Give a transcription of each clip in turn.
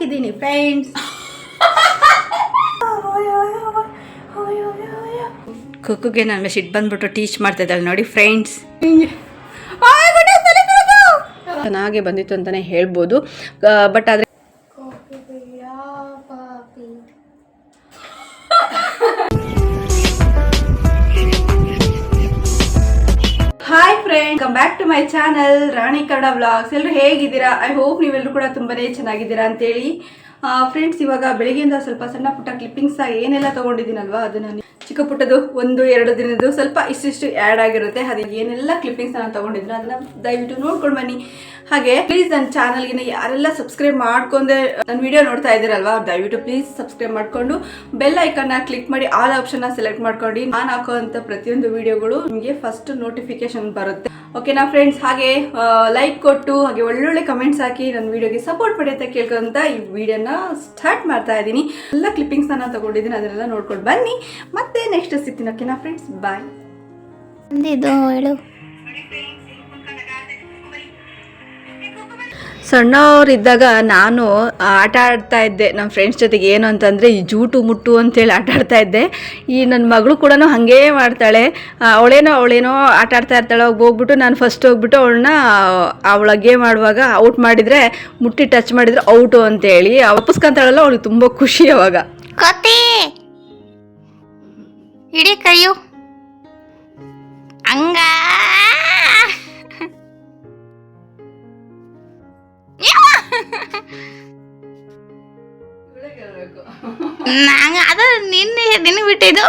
ಹಾಕಿದ್ದೀನಿ ಫ್ರೆಂಡ್ಸ್. ಕುಕ್ಕುಗೆ ನನ್ನ ಮೇಲೆ ಸಿಟ್ಟು ಬಂದ್ಬಿಟ್ಟು ಟೀಚ್ ಮಾಡ್ತಾ ಇದ್ದಾಳೆ ನೋಡಿ ಫ್ರೆಂಡ್ಸ್. ಚೆನ್ನಾಗಿ ಬಂದಿತ್ತು ಅಂತಲೇ ಹೇಳ್ಬೋದು. ಬಟ್ ಆದರೆ hi friend, come back to my channel Rani Kannada vlogs. ಎಲ್ಲರೂ ಹೇಗಿದ್ದೀರಾ? ಐ ಹೋಪ್ ನೀವೆಲ್ಲರೂ ಕೂಡ ತುಂಬಾನೇ ಚೆನ್ನಾಗಿದ್ದೀರಾ ಅಂತೇಳಿ. ಫ್ರೆಂಡ್ಸ್, ಇವಾಗ ಬೆಳಿಗ್ಗೆಯಿಂದ ಸ್ವಲ್ಪ ಸಣ್ಣ ಪುಟ್ಟ ಕ್ಲಿಪ್ಪಿಂಗ್ಸ್ ಏನೆಲ್ಲ ತೊಗೊಂಡಿದ್ದೀನಲ್ವಾ, ಅದು ನಾನು ಚಿಕ್ಕ ಪುಟ್ಟದು 1-2 ದಿನದ್ದು ಸ್ವಲ್ಪ ಇಷ್ಟಿಷ್ಟು ಆ್ಯಡ್ ಆಗಿರುತ್ತೆ. ಅದು ಏನೆಲ್ಲ ಕ್ಲಿಪ್ಪಿಂಗ್ಸ್ ನಾನು ತೊಗೊಂಡಿದ್ರು ಅದನ್ನು ದಯವಿಟ್ಟು ನೋಡ್ಕೊಂಡು ಬನ್ನಿ. ಹಾಗೆ ಪ್ಲೀಸ್ ನನ್ನ ಚಾನಲ್ಗೆ ಯಾರೆಲ್ಲ ಸಬ್ಸ್ಕ್ರೈಬ್ ಮಾಡ್ಕೊಂಡೆ ನನ್ನ ವಿಡಿಯೋ ನೋಡ್ತಾ ಇದ್ದೀರಲ್ವಾ, ದಯವಿಟ್ಟು ಪ್ಲೀಸ್ ಸಬ್ಸ್ಕ್ರೈಬ್ ಮಾಡಿಕೊಂಡು ಬೆಲ್ ಐಕನ್ನ ಕ್ಲಿಕ್ ಮಾಡಿ ಆಲ್ ಆಪ್ಷನ್ನ ಸೆಲೆಕ್ಟ್ ಮಾಡ್ಕೊಂಡು ನಾನು ಹಾಕೋವಂಥ ಪ್ರತಿಯೊಂದು ವಿಡಿಯೋಗಳು ನಿಮಗೆ ಫಸ್ಟ್ ನೋಟಿಫಿಕೇಶನ್ ಬರುತ್ತೆ. ಓಕೆನಾ ಫ್ರೆಂಡ್ಸ್? ಹಾಗೆ ಲೈಕ್ ಕೊಟ್ಟು ಹಾಗೆ ಒಳ್ಳೊಳ್ಳೆ ಕಮೆಂಟ್ಸ್ ಹಾಕಿ ನನ್ನ ವಿಡಿಯೋಗೆ ಸಪೋರ್ಟ್ ಮಾಡಿ ಅಂತ ಕೇಳ್ಕೊಂತ ಈ ವಿಡಿಯೋನ ಸ್ಟಾರ್ಟ್ ಮಾಡ್ತಾ ಇದ್ದೀನಿ. ಎಲ್ಲ ಕ್ಲಿಪ್ಪಿಂಗ್ಸ್ ನಾನು ತಗೊಂಡಿದ್ದೀನಿ, ಅದನ್ನೆಲ್ಲ ನೋಡ್ಕೊಂಡು ಬನ್ನಿ. ಮತ್ತೆ ನೆಕ್ಸ್ಟ್ ಸಿಗ್ತೀನಿ. ಓಕೆನಾ ಫ್ರೆಂಡ್ಸ್? ಬಾಯ್. ಹೇಳು. ಸಣ್ಣವರಿದ್ದಾಗ ನಾನು ಆಟ ಆಡ್ತಾ ಇದ್ದೆ ನಮ್ಮ ಫ್ರೆಂಡ್ಸ್ ಜೊತೆಗೆ. ಏನು ಅಂತಂದರೆ ಈ ಜೂಟು ಮುಟ್ಟು ಅಂತೇಳಿ ಆಟ ಆಡ್ತಾ ಇದ್ದೆ. ಈ ನನ್ನ ಮಗಳು ಕೂಡ ಹಾಗೇ ಮಾಡ್ತಾಳೆ. ಅವಳೇನೋ ಆಟ ಆಡ್ತಾ ಇರ್ತಾಳೆ. ಹೋಗ್ಬಿಟ್ಟು ನಾನು ಫಸ್ಟ್ ಹೋಗ್ಬಿಟ್ಟು ಅವಳ ಗೇಮ್ ಆಡುವಾಗ ಔಟ್ ಮಾಡಿದರೆ, ಮುಟ್ಟಿ ಟಚ್ ಮಾಡಿದರೆ ಔಟು ಅಂತೇಳಿ ವಾಪಸ್ಕೊಂತಾಳಲ್ಲ, ಅವಳಿಗೆ ತುಂಬ ಖುಷಿ. ಅವಾಗ ಕತೆ ಇಡೀ ಕೈಯು ಹಂಗ ನಂಗ ಅದು ನಿನ್ನ ಬಿಟ್ಟಿದ್ದು.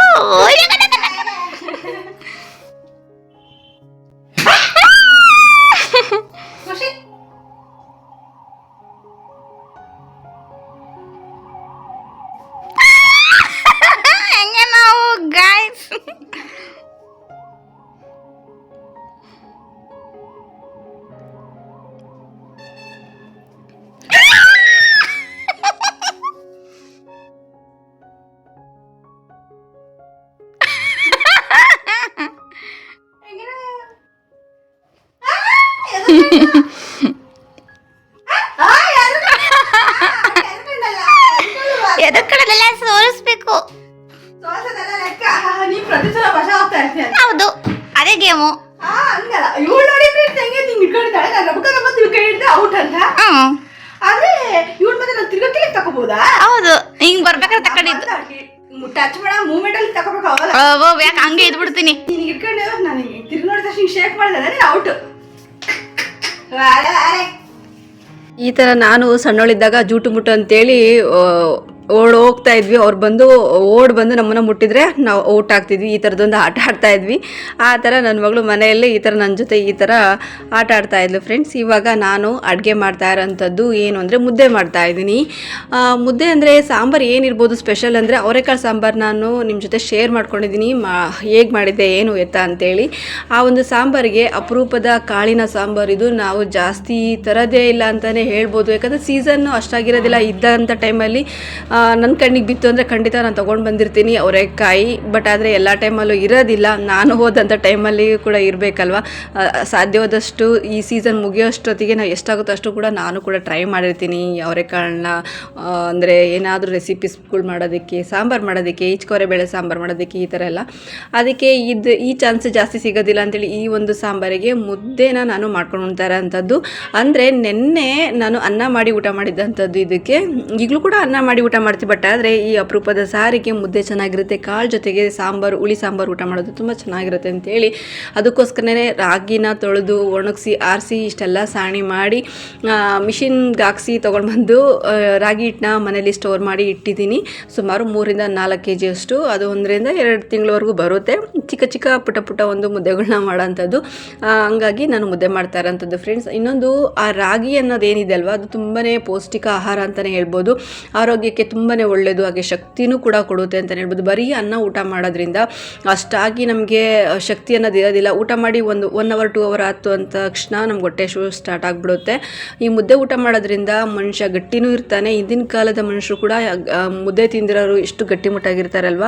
ಹೆಂಗೆ ನಾವು ಗಾಯ್ಸ್ ಎದಕ್ಕಡೆಲ್ಲ ಸೋಲಿಸ್ಬೇಕು. ಹೌದು, ಅದೇ ಗೇಮು. ಹೌದು, ಹಿಂಗ್ ಬರ್ಬೇಕಾದ್ರೆ ತಕೊಂಡಿದ್ದು. ಟಚ್ ಮಾಡ ಮೂವ್ಮೆಂಟ್ ಅಲ್ಲಿ ತಗೋಬೇಕು. ಯಾಕೆ ಹಂಗೆ ಇದ್ಬಿಡ್ತೀನಿ. ಇಟ್ಕೊಂಡು ನಾನು ತಿರ್ಗಿ ನೋಡಿದ ತಕ್ಷಣ ಶೇಕ್ ಮಾಡಿದ್ರೆ ಔಟ್. ಈ ಥರ ನಾನು ಸಣ್ಣವಳಿದ್ದಾಗ ಜೂಟು ಮುಟ್ಟು ಅಂತೇಳಿ ಹೋಗ್ತಾ ಇದ್ವಿ. ಅವ್ರು ಬಂದು ನಮ್ಮನ್ನು ಮುಟ್ಟಿದ್ರೆ ನಾವು ಔಟ್ ಆಗ್ತಿದ್ವಿ. ಈ ಥರದೊಂದು ಆಟ ಆಡ್ತಾ ಇದ್ವಿ. ಆ ಥರ ನನ್ನ ಮಗಳು ಮನೆಯಲ್ಲಿ ಈ ಥರ ನನ್ನ ಜೊತೆ ಈ ಥರ ಆಟ ಆಡ್ತಾ ಇದ್ಲು ಫ್ರೆಂಡ್ಸ್. ಇವಾಗ ನಾನು ಅಡುಗೆ ಮಾಡ್ತಾ ಇರೋಂಥದ್ದು ಏನು ಅಂದರೆ ಮುದ್ದೆ ಮಾಡ್ತಾ ಇದ್ದೀನಿ. ಮುದ್ದೆ ಅಂದರೆ ಸಾಂಬಾರು ಏನಿರ್ಬೋದು ಸ್ಪೆಷಲ್ ಅಂದರೆ ಅವರೆಕಾಳು ಸಾಂಬಾರು ನಾನು ನಿಮ್ಮ ಜೊತೆ ಶೇರ್ ಮಾಡ್ಕೊಂಡಿದ್ದೀನಿ. ಹೇಗೆ ಮಾಡಿದ್ದೆ ಏನು ಎತ್ತ ಅಂತೇಳಿ. ಆ ಒಂದು ಸಾಂಬಾರಿಗೆ ಅಪರೂಪದ ಕಾಳಿನ ಸಾಂಬಾರು ಇದು. ನಾವು ಜಾಸ್ತಿ ತರೋದೇ ಇಲ್ಲ ಅಂತಲೇ ಹೇಳ್ಬೋದು. ಯಾಕಂದರೆ ಸೀಸನ್ನು ಅಷ್ಟಾಗಿರೋದಿಲ್ಲ. ಇದ್ದಂಥ ಟೈಮಲ್ಲಿ ನನ್ನ ಕಣ್ಣಿಗೆ ಬಿತ್ತು ಅಂದರೆ ಖಂಡಿತ ನಾನು ತೊಗೊಂಡು ಬಂದಿರ್ತೀನಿ ಅವರೆಕಾಯಿ. ಬಟ್ ಆದರೆ ಎಲ್ಲ ಟೈಮಲ್ಲೂ ಇರೋದಿಲ್ಲ. ನಾನು ಹೋದಂಥ ಟೈಮಲ್ಲಿ ಕೂಡ ಇರಬೇಕಲ್ವ. ಸಾಧ್ಯವಾದಷ್ಟು ಈ ಸೀಸನ್ ಮುಗಿಯೋಷ್ಟೊತ್ತಿಗೆ ನಾವು ಎಷ್ಟಾಗುತ್ತೋ ಅಷ್ಟು ಕೂಡ ನಾನು ಕೂಡ ಟ್ರೈ ಮಾಡಿರ್ತೀನಿ ಅವರೆಕಾಳನ್ನ. ಅಂದರೆ ಏನಾದರೂ ರೆಸಿಪೀಸ್ಗಳು ಮಾಡೋದಕ್ಕೆ, ಸಾಂಬಾರು ಮಾಡೋದಕ್ಕೆ, ಈಚ್ಕೊರೆ ಬೇಳೆ ಸಾಂಬಾರು ಮಾಡೋದಕ್ಕೆ, ಈ ಥರ ಎಲ್ಲ. ಅದಕ್ಕೆ ಈ ಚಾನ್ಸ್ ಜಾಸ್ತಿ ಸಿಗೋದಿಲ್ಲ ಅಂತೇಳಿ ಈ ಒಂದು ಸಾಂಬಾರಿಗೆ ಮುದ್ದೆನ ನಾನು ಮಾಡ್ಕೊಂಡು ಉಣ್ತಾರಂಥದ್ದು. ಅಂದರೆ ನೆನ್ನೆ ನಾನು ಅನ್ನ ಮಾಡಿ ಊಟ ಮಾಡಿದ್ದಂಥದ್ದು. ಇದಕ್ಕೆ ಈಗಲೂ ಕೂಡ ಅನ್ನ ಮಾಡಿ ಊಟ ಮಾಡ್ತೀವಿ. ಬಟ್ ಆದರೆ ಈ ಅಪರೂಪದ ಸಾರಿಗೆ ಮುದ್ದೆ ಚೆನ್ನಾಗಿರುತ್ತೆ. ಕಾಳು ಜೊತೆಗೆ ಸಾಂಬಾರು, ಹುಳಿ ಸಾಂಬಾರು ಊಟ ಮಾಡೋದು ತುಂಬ ಚೆನ್ನಾಗಿರುತ್ತೆ ಅಂತೇಳಿ ಅದಕ್ಕೋಸ್ಕರನೇ ರಾಗಿನ ತೊಳೆದು ಒಣಗಿಸಿ ಆರಿಸಿ ಇಷ್ಟೆಲ್ಲ ಸಾಣಿ ಮಾಡಿ ಮಿಷಿನ್ಗೆ ಹಾಕ್ಸಿ ತೊಗೊಂಡ್ಬಂದು ರಾಗಿ ಹಿಟ್ಟನ್ನ ಮನೇಲಿ ಸ್ಟೋರ್ ಮಾಡಿ ಇಟ್ಟಿದ್ದೀನಿ. ಸುಮಾರು 3-4 kg ಅಷ್ಟು. ಅದು 1-2 ತಿಂಗಳವರೆಗೂ ಬರುತ್ತೆ. ಚಿಕ್ಕ ಪುಟ್ಟ ಒಂದು ಮುದ್ದೆಗಳನ್ನ ಮಾಡೋಂಥದ್ದು. ಹಂಗಾಗಿ ನಾನು ಮುದ್ದೆ ಮಾಡ್ತಾ ಇರೋಂಥದ್ದು ಫ್ರೆಂಡ್ಸ್. ಇನ್ನೊಂದು ಆ ರಾಗಿ ಅನ್ನೋದೇನಿದೆ ಅಲ್ವಾ, ಅದು ತುಂಬಾ ಪೌಷ್ಟಿಕ ಆಹಾರ ಅಂತಲೇ ಹೇಳ್ಬೋದು. ಆರೋಗ್ಯಕ್ಕೆ ತುಂಬಾ ಒಳ್ಳೆಯದು. ಹಾಗೆ ಶಕ್ತಿನೂ ಕೂಡ ಕೊಡುತ್ತೆ ಅಂತಲೇ ಹೇಳ್ಬೋದು. ಬರೀ ಅನ್ನ ಊಟ ಮಾಡೋದ್ರಿಂದ ಅಷ್ಟಾಗಿ ನಮಗೆ ಶಕ್ತಿ ಅನ್ನೋದು ಇರೋದಿಲ್ಲ. ಊಟ ಮಾಡಿ 1 hour 2 hour ಆಯ್ತು ಅಂತ ತಕ್ಷಣ ನಮ್ಗೆ ಹೊಟ್ಟೆ ಸ್ಟಾರ್ಟ್ ಆಗಿಬಿಡುತ್ತೆ. ಈ ಮುದ್ದೆ ಊಟ ಮಾಡೋದ್ರಿಂದ ಮನುಷ್ಯ ಗಟ್ಟಿನೂ ಇರ್ತಾನೆ. ಹಿಂದಿನ ಕಾಲದ ಮನುಷ್ಯರು ಕೂಡ ಮುದ್ದೆ ತಿಂದಿರೋರು ಎಷ್ಟು ಗಟ್ಟಿಮುಟ್ಟಾಗಿರ್ತಾರಲ್ವ.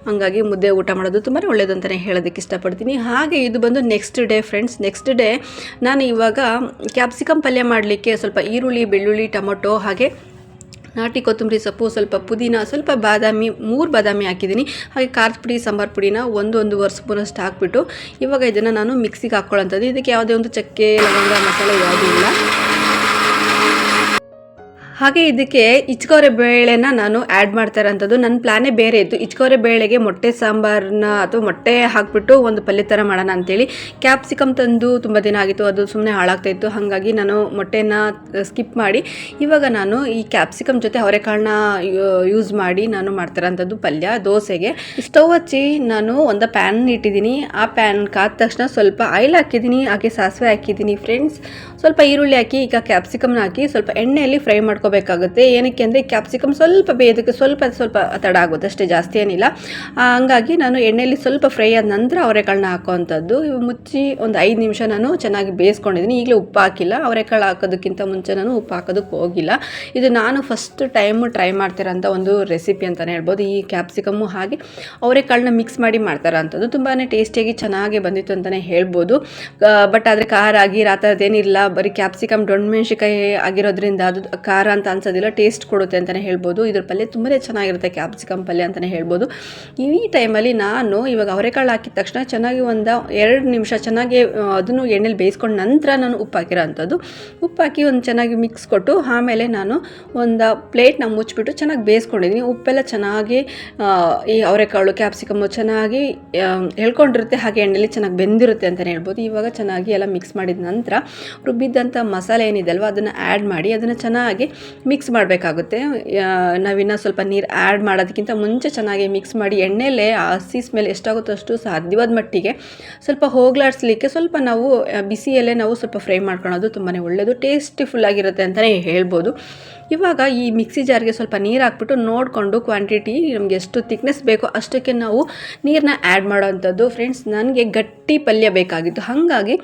ಹಾಗಾಗಿ ಮುದ್ದೆ ಊಟ ಮಾಡೋದು ತುಂಬಾ ಒಳ್ಳೆಯದು ಅಂತಲೇ ಹೇಳೋದಕ್ಕೆ ಇಷ್ಟಪಡ್ತೀನಿ. ಹಾಗೆ ಇದು ಬಂದು next day friends. Next day ನಾನು ಇವಾಗ ಕ್ಯಾಪ್ಸಿಕಮ್ ಪಲ್ಯ ಮಾಡಲಿಕ್ಕೆ ಸ್ವಲ್ಪ ಈರುಳ್ಳಿ, ಬೆಳ್ಳುಳ್ಳಿ, ಟೊಮೊಟೊ ಹಾಗೆ ನಾಟಿ ಕೊತ್ತಂಬರಿ ಸೊಪ್ಪು, ಸ್ವಲ್ಪ ಪುದೀನ, ಸ್ವಲ್ಪ ಬಾದಾಮಿ, 3 ಬಾದಾಮಿ ಹಾಕಿದ್ದೀನಿ. ಹಾಗೆ ಖಾರದ ಪುಡಿ, ಸಾಂಬಾರು ಪುಡಿನ 1-1.5 ಸ್ಪೂನಷ್ಟು ಹಾಕ್ಬಿಟ್ಟು ಇವಾಗ ಇದನ್ನು ನಾನು ಮಿಕ್ಸಿಗೆ ಹಾಕ್ಕೊಳ್ಳೋಂಥದ್ದು. ಇದಕ್ಕೆ ಯಾವುದೇ ಒಂದು ಚಕ್ಕೆ, ಲವಂಗ, ಮಸಾಲೆ ಯಾವುದೂ ಇಲ್ಲ. ಹಾಗೆ ಇದಕ್ಕೆ ಇಚ್ಕೋರೆ ಬೇಳೆನ ನಾನು ಆ್ಯಡ್ ಮಾಡ್ತಾ ಇರೋಂಥದ್ದು. ನನ್ನ ಪ್ಲ್ಯಾನೇ ಬೇರೆ ಇತ್ತು. ಇಚ್ಕೋರೆ ಬೇಳೆಗೆ ಮೊಟ್ಟೆ ಸಾಂಬಾರನ್ನ ಅಥವಾ ಮೊಟ್ಟೆ ಹಾಕಿಬಿಟ್ಟು ಒಂದು ಪಲ್ಯ ಥರ ಮಾಡೋಣ ಅಂಥೇಳಿ. ಕ್ಯಾಪ್ಸಿಕಮ್ ತಂದು ತುಂಬ ದಿನ ಆಗಿತ್ತು, ಅದು ಸುಮ್ಮನೆ ಹಾಳಾಗ್ತಾಯಿತ್ತು. ಹಾಗಾಗಿ ನಾನು ಮೊಟ್ಟೆನ ಸ್ಕಿಪ್ ಮಾಡಿ ಇವಾಗ ನಾನು ಈ ಕ್ಯಾಪ್ಸಿಕಮ್ ಜೊತೆ ಅವರೆಕಾಳನ್ನ ಯೂಸ್ ಮಾಡಿ ನಾನು ಮಾಡ್ತಾ ಇರೋಂಥದ್ದು ಪಲ್ಯ ದೋಸೆಗೆ. ಸ್ಟವ್ ಹಚ್ಚಿ ನಾನು ಒಂದು ಪ್ಯಾನ್ ಇಟ್ಟಿದ್ದೀನಿ. ಆ ಪ್ಯಾನ್ ಕಾದ ತಕ್ಷಣ ಸ್ವಲ್ಪ ಆಯಿಲ್ ಹಾಕಿದ್ದೀನಿ, ಹಾಗೆ ಸಾಸಿವೆ ಹಾಕಿದ್ದೀನಿ ಫ್ರೆಂಡ್ಸ್. ಸ್ವಲ್ಪ ಈರುಳ್ಳಿ ಹಾಕಿ ಈಗ ಕ್ಯಾಪ್ಸಿಕಮ್ನ ಹಾಕಿ ಸ್ವಲ್ಪ ಎಣ್ಣೆಯಲ್ಲಿ ಫ್ರೈ ಮಾಡ್ಕೋಬೇಕಾಗುತ್ತೆ. ಏನಕ್ಕೆ ಅಂದರೆ ಕ್ಯಾಪ್ಸಿಕಮ್ ಸ್ವಲ್ಪ ಬೇಯೋದಕ್ಕೆ ಸ್ವಲ್ಪ ತಡ ಆಗುತ್ತೆ ಅಷ್ಟೇ, ಜಾಸ್ತಿ ಏನಿಲ್ಲ. ಹಂಗಾಗಿ ನಾನು ಎಣ್ಣೆಯಲ್ಲಿ ಸ್ವಲ್ಪ ಫ್ರೈ ಆದ ನಂತರ ಅವರೆಕಾಳನ್ನ ಹಾಕೋವಂಥದ್ದು. ಇವು ಮುಚ್ಚಿ ಒಂದು 5 ನಿಮಿಷ ನಾನು ಚೆನ್ನಾಗಿ ಬೇಯಿಸ್ಕೊಂಡಿದ್ದೀನಿ. ಈಗಲೇ ಉಪ್ಪು ಹಾಕಿಲ್ಲ, ಅವರೆಕಾಳು ಹಾಕೋದಕ್ಕಿಂತ ಮುಂಚೆ ನಾನು ಉಪ್ಪು ಹಾಕೋದಕ್ಕೆ ಹೋಗಿಲ್ಲ. ಇದು ನಾನು ಫಸ್ಟ್ ಟೈಮು ಟ್ರೈ ಮಾಡ್ತಿರೋಂಥ ಒಂದು ರೆಸಿಪಿ ಅಂತಲೇ ಹೇಳ್ಬೋದು. ಈ ಕ್ಯಾಪ್ಸಿಕಮ್ಮು ಹಾಗೆ ಅವರೆಕಾಳನ್ನ ಮಿಕ್ಸ್ ಮಾಡಿ ಮಾಡ್ತಾರಂಥದ್ದು ತುಂಬಾ ಟೇಸ್ಟಿಯಾಗಿ ಚೆನ್ನಾಗಿ ಬಂದಿತ್ತು ಅಂತಲೇ ಹೇಳ್ಬೋದು. ಬಟ್ ಆದರೆ ಖಾರ ಆಗಿರ ಆ ಥರದ್ದೇನಿಲ್ಲ, ಬರೀ ಕ್ಯಾಪ್ಸಿಕಮ್ ದೊಣ್ಣಮೆಣ್ಸಿಕಾಯಿ ಆಗಿರೋದ್ರಿಂದ ಅದು ಖಾರ ಅಂತ ಅನ್ಸೋದಿಲ್ಲ, ಟೇಸ್ಟ್ ಕೊಡುತ್ತೆ ಅಂತಲೇ ಹೇಳ್ಬೋದು. ಇದ್ರ ಪಲ್ಯ ತುಂಬಾ ಚೆನ್ನಾಗಿರುತ್ತೆ, ಕ್ಯಾಪ್ಸಿಕಮ್ ಪಲ್ಯ ಅಂತಲೇ ಹೇಳ್ಬೋದು. ಈ ಟೈಮಲ್ಲಿ ನಾನು ಇವಾಗ ಅವರೆಕಾಳು ಹಾಕಿದ ತಕ್ಷಣ ಚೆನ್ನಾಗಿ ಒಂದು 2 ನಿಮಿಷ ಚೆನ್ನಾಗಿ ಅದನ್ನು ಎಣ್ಣೆಲಿ ಬೇಯಿಸ್ಕೊಂಡು ನಂತರ ನಾನು ಉಪ್ಪು ಹಾಕಿರೋ ಅಂಥದ್ದು. ಉಪ್ಪು ಹಾಕಿ ಒಂದು ಚೆನ್ನಾಗಿ ಮಿಕ್ಸ್ ಕೊಟ್ಟು ಆಮೇಲೆ ನಾನು ಒಂದು ಪ್ಲೇಟ್ನ ಮುಚ್ಚಿಬಿಟ್ಟು ಚೆನ್ನಾಗಿ ಬೇಯಿಸ್ಕೊಂಡಿದ್ದೀನಿ. ಉಪ್ಪೆಲ್ಲ ಚೆನ್ನಾಗಿ ಈ ಅವರೆಕಾಳು ಕ್ಯಾಪ್ಸಿಕಮ್ಮು ಚೆನ್ನಾಗಿ ಎಳ್ಕೊಂಡಿರುತ್ತೆ, ಹಾಗೆ ಎಣ್ಣೆಲಿ ಚೆನ್ನಾಗಿ ಬೆಂದಿರುತ್ತೆ ಅಂತಲೇ ಹೇಳ್ಬೋದು. ಇವಾಗ ಚೆನ್ನಾಗಿ ಎಲ್ಲ ಮಿಕ್ಸ್ ಮಾಡಿದ ನಂತರ ರುಬ್ಬಿದ್ದಂಥ ಮಸಾಲೆ ಏನಿದೆ ಅಲ್ವ ಅದನ್ನು ಆ್ಯಡ್ ಮಾಡಿ ಅದನ್ನು ಚೆನ್ನಾಗಿ ಮಿಕ್ಸ್ ಮಾಡಬೇಕಾಗುತ್ತೆ. ನಾವಿನ್ನು ಸ್ವಲ್ಪ ನೀರು ಆ್ಯಡ್ ಮಾಡೋದಕ್ಕಿಂತ ಮುಂಚೆ ಚೆನ್ನಾಗಿ ಮಿಕ್ಸ್ ಮಾಡಿ ಎಣ್ಣೆಲೇ ಹಸಿ ಸ್ಮೆಲ್ ಎಷ್ಟಾಗುತ್ತೋ ಅಷ್ಟು ಸಾಧ್ಯವಾದ ಮಟ್ಟಿಗೆ ಸ್ವಲ್ಪ ಹೋಗ್ಲಾಡಿಸ್ಲಿಕ್ಕೆ ಸ್ವಲ್ಪ ನಾವು ಬಿಸಿಯಲ್ಲೇ ನಾವು ಸ್ವಲ್ಪ ಫ್ರೈ ಮಾಡ್ಕೊಳ್ಳೋದು ತುಂಬಾ ಒಳ್ಳೆಯದು, ಟೇಸ್ಟಿಫುಲ್ಲಾಗಿರುತ್ತೆ ಅಂತಲೇ ಹೇಳ್ಬೋದು. ಇವಾಗ ಈ ಮಿಕ್ಸಿ ಜಾರ್ಗೆ ಸ್ವಲ್ಪ ನೀರು ಹಾಕ್ಬಿಟ್ಟು ನೋಡಿಕೊಂಡು ಕ್ವಾಂಟಿಟಿ ನಮಗೆ ಎಷ್ಟು ತಿಕ್ನೆಸ್ ಬೇಕೋ ಅಷ್ಟಕ್ಕೆ ನಾವು ನೀರನ್ನ ಆ್ಯಡ್ ಮಾಡೋವಂಥದ್ದು. ಫ್ರೆಂಡ್ಸ್, ನನಗೆ ಗಟ್ಟಿ ಪಲ್ಯ ಬೇಕಾಗಿತ್ತು, ಹಾಗಾಗಿ